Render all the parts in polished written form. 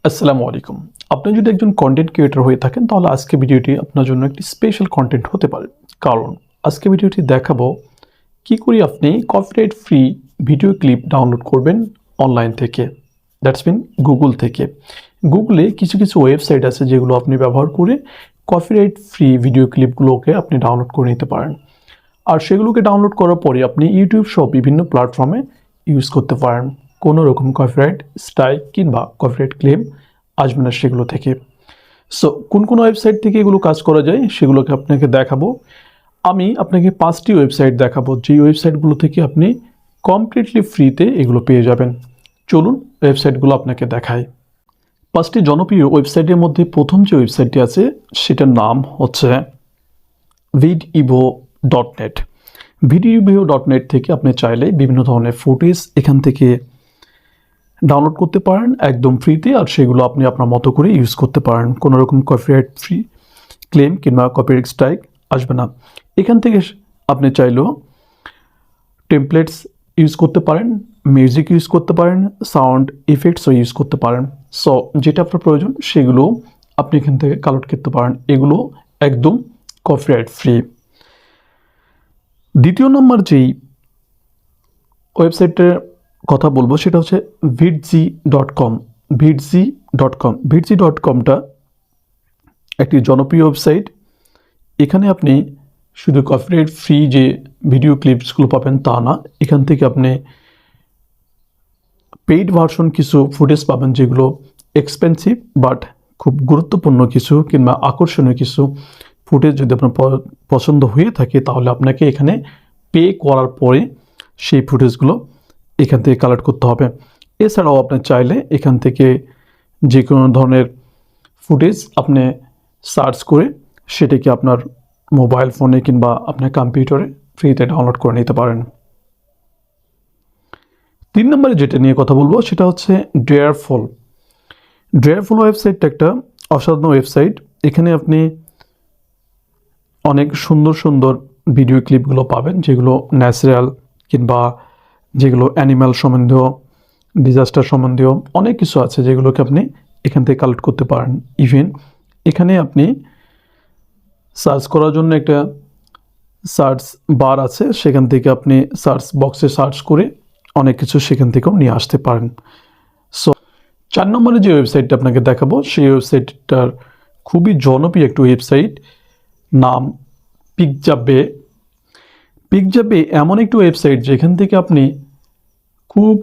আসসালামু আলাইকুম। আপনি যদি একজন কন্টেন্ট ক্রিয়েটর হয়ে থাকেন তাহলে আজকে ভিডিওটি আপনার জন্য একটি স্পেশাল কন্টেন্ট হতে পারে। কারণ আজকে ভিডিওটি দেখাবো কি করে আপনি copyright free video clip download করবেন অনলাইন থেকে। দ্যাটস মিন গুগল থেকে। গুগলে কিছু কিছু ওয়েবসাইট আছে যেগুলো আপনি ব্যবহার করে কপিরাইট ফ্রি ভিডিও ক্লিপগুলোকে আপনি ডাউনলোড করে নিতে পারেন। আর সেগুলোকে ডাউনলোড করার পরে আপনি ইউটিউব সহ বিভিন্ন প্ল্যাটফর্মে ইউজ করতে পারেন। কোনো রকম কপিরাইট স্ট্রাইক কিংবা কপিরাইট ক্লেম আসবে না সেগুলো থেকে। সো কোন কোন ওয়েবসাইট থেকে এগুলো কাজ করা যায় সেগুলোকে আপনাকে দেখাবো। আমি আপনাকে 5টি ওয়েবসাইট দেখাবো যেই ওয়েবসাইটগুলো থেকে আপনি কমপ্লিটলি ফ্রিতে এগুলো পেয়ে যাবেন। চলুন ওয়েবসাইটগুলো আপনাকে দেখাই। 5টি জনপ্রিয় ওয়েবসাইটের মধ্যে প্রথম যে ওয়েবসাইটটি আছে সেটার নাম হচ্ছে vidivo.net। vidivo.net থেকে আপনি চাইলে বিভিন্ন ধরনের ফুটেজ এখান থেকে ডাউনলোড করতে পারেন একদম ফ্রিতে, আর সেগুলো আপনি আপনার মতো করে ইউজ করতে পারেন। কোনো রকম কপিরাইট ফ্রি ক্লেম কিংবা কপিরাইট স্ট্রাইক আসবে না। এখান থেকে আপনি চাইলেও টেমপ্লেটস ইউজ করতে পারেন, মিউজিক ইউজ করতে পারেন, সাউন্ড ইফেক্টসও ইউজ করতে পারেন। সো যেটা আপনার প্রয়োজন সেগুলো আপনি এখান থেকে কালেক্ট করতে পারেন। এগুলো একদম কপিরাইট ফ্রি। দ্বিতীয় নম্বর যেই ওয়েবসাইটের কথা বলবো সেটা হচ্ছে vidzi.com। vidzi.comটা একটি জনপ্রিয় ওয়েবসাইট। এখানে আপনি শুধু কপিরাইট ফ্রি যে ভিডিও ক্লিপসগুলো পাবেন তা না, এখান থেকে আপনি পেইড ভার্সন কিছু ফুটেজ পাবেন যেগুলো এক্সপেন্সিভ বাট খুব গুরুত্বপূর্ণ কিছু কিংবা আকর্ষণীয় কিছু ফুটেজ যদি আপনার পছন্দ হয়ে থাকে তাহলে আপনাকে এখানে পে করার পরে সেই ফুটেজগুলো এখান থেকে কালেক্ট করতে হবে। এছাড়াও আপনি চাইলে এখান থেকে যে কোনো ধরনের ফুটেজ আপনি সার্চ করে সেটাকে আপনার মোবাইল ফোনে কিংবা আপনার কম্পিউটারে ফ্রিতে ডাউনলোড করে নিতে পারেন। 3 নম্বরে যেটা নিয়ে কথা বলবো সেটা হচ্ছে ড্রেয়ারফল। ড্রেয়ারফল ওয়েবসাইটটা একটা অসাধারণ ওয়েবসাইট। এখানে আপনি অনেক সুন্দর সুন্দর ভিডিও ক্লিপগুলো পাবেন যেগুলো ন্যাচারাল কিংবা যেগুলো অ্যানিম্যাল সম্বন্ধীয়, ডিজাস্টার সম্বন্ধীয় অনেক কিছু আছে যেগুলোকে আপনি এখান থেকে কালেক্ট করতে পারেন। ইভেন এখানে আপনি সার্চ করার জন্য একটা সার্চ বার আছে, সেখান থেকে আপনি সার্চ বক্সে সার্চ করে অনেক কিছু সেখান থেকেও নিয়ে আসতে পারেন। সো 4 নম্বরে যে ওয়েবসাইটটা আপনাকে দেখাবো সেই ওয়েবসাইটটার খুবই জনপ্রিয় একটি ওয়েবসাইট, নাম পিকজাবে। পিকজাবে এমন একটি ওয়েবসাইট যেখান থেকে আপনি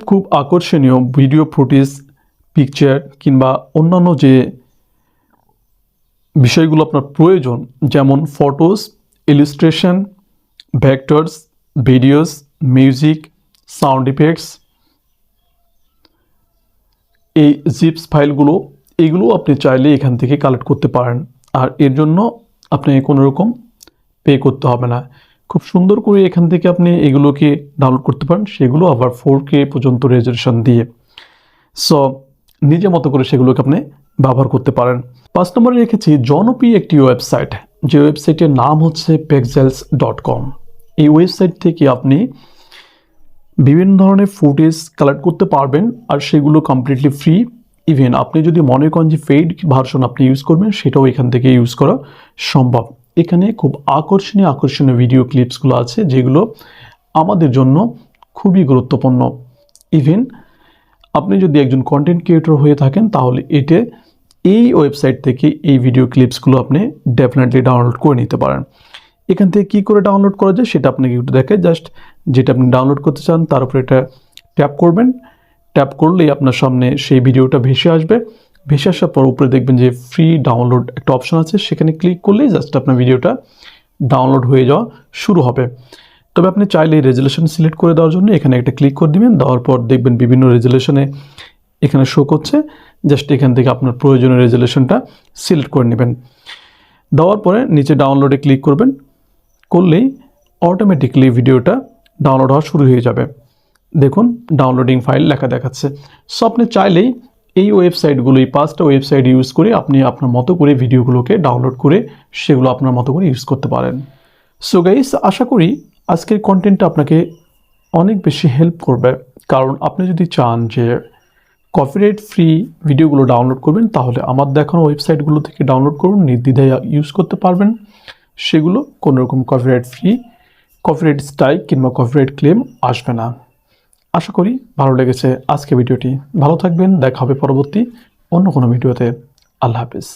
খুব আকর্ষণীয় ভিডিও ফুটেজ, পিকচার কিংবা অন্যান্য যে বিষয়গুলো আপনার প্রয়োজন যেমন photos, illustration, vectors, videos, music, sound effects, এই জিপস ফাইলগুলো এগুলো আপনি চাইলে এখান থেকে কালেক্ট করতে পারেন। আর এর জন্য আপনি কোনো রকম পে করতে হবে না। খুব সুন্দর করে এখান থেকে আপনি এগুলোকে ডাউনলোড করতে পারেন, সেগুলো আবার 4K পর্যন্ত রেজলিউশন দিয়ে। সো নিজের মতো করে সেগুলোকে আপনি ব্যবহার করতে পারেন। 5 নম্বরে রেখেছি জনপ্রিয় একটি ওয়েবসাইট, যে ওয়েবসাইটের নাম হচ্ছে pexels.com। এই ওয়েবসাইট থেকে আপনি বিভিন্ন ধরনের ফুটেজ কালেক্ট করতে পারবেন আর সেগুলো কমপ্লিটলি ফ্রি। ইভেন আপনি যদি মনে করেন যে পেইড ভার্সন আপনি ইউজ করবেন সেটাও এখান থেকে ইউজ করা সম্ভব। এখানে খুব আকর্ষণীয় ভিডিও ক্লিপসগুলো আছে যেগুলো আমাদের জন্য খুবই গুরুত্বপূর্ণ। ইভেন আপনি যদি একজন কন্টেন্ট ক্রিয়েটর হয়ে থাকেন তাহলে এই ওয়েবসাইট থেকে এই ভিডিও ক্লিপসগুলো আপনি ডেফিনেটলি ডাউনলোড করে নিতে পারেন। এখান থেকে কী করে ডাউনলোড করা যায় সেটা আপনাকে একটু দেখায়। জাস্ট যেটা আপনি ডাউনলোড করতে চান তার উপরে এটা ট্যাপ করবেন। ট্যাপ করলেই আপনার সামনে সেই ভিডিওটা ভেসে আসবে। ভেসে আসার পর উপরে দেখবেন যে ফ্রি ডাউনলোড একটা অপশন আছে, সেখানে ক্লিক করলেই জাস্ট আপনার ভিডিওটা ডাউনলোড হয়ে যাওয়া শুরু হবে। তবে আপনি চাইলে রেজুলেশন সিলেক্ট করে দেওয়ার জন্য এখানে একটা ক্লিক করে দিবেন। দেওয়ার পর দেখবেন বিভিন্ন রেজুলেশনে এখানে শো করছে, জাস্ট এখান থেকে আপনার প্রয়োজনীয় রেজুলেশনটা সিলেক্ট করে নেবেন। দেওয়ার পরে নিচে ডাউনলোডে ক্লিক করবেন, করলেই অটোমেটিকলি ভিডিওটা ডাউনলোড হওয়া শুরু হয়ে যাবে। দেখুন ডাউনলোডিং ফাইল লেখা দেখাচ্ছে। সো আপনি চাইলেই এই ওয়েবসাইটগুলো, এই 5টা ওয়েবসাইট ইউজ করে আপনি আপনার মতো করে ভিডিওগুলোকে ডাউনলোড করে সেগুলো আপনার মতো করে ইউজ করতে পারেন। সো গাইস, আশা করি আজকের কন্টেন্টটা আপনাকে অনেক বেশি হেল্প করবে। কারণ আপনি যদি চান যে কপিরাইট ফ্রি ভিডিওগুলো ডাউনলোড করবেন, তাহলে আমার দেখানো ওয়েবসাইটগুলো থেকে ডাউনলোড করুন, নির্দ্বিধায় ইউজ করতে পারবেন। সেগুলো কোনো রকম কপিরাইট ফ্রি, কপিরাইট স্ট্রাইক কিংবা কপিরাইট ক্লেম আসবে না। আশা করি ভালো লেগেছে আজকে ভিডিওটি। ভালো থাকবেন, দেখা হবে পরবর্তী অন্য কোনো ভিডিওতে। আল্লাহ হাফেজ।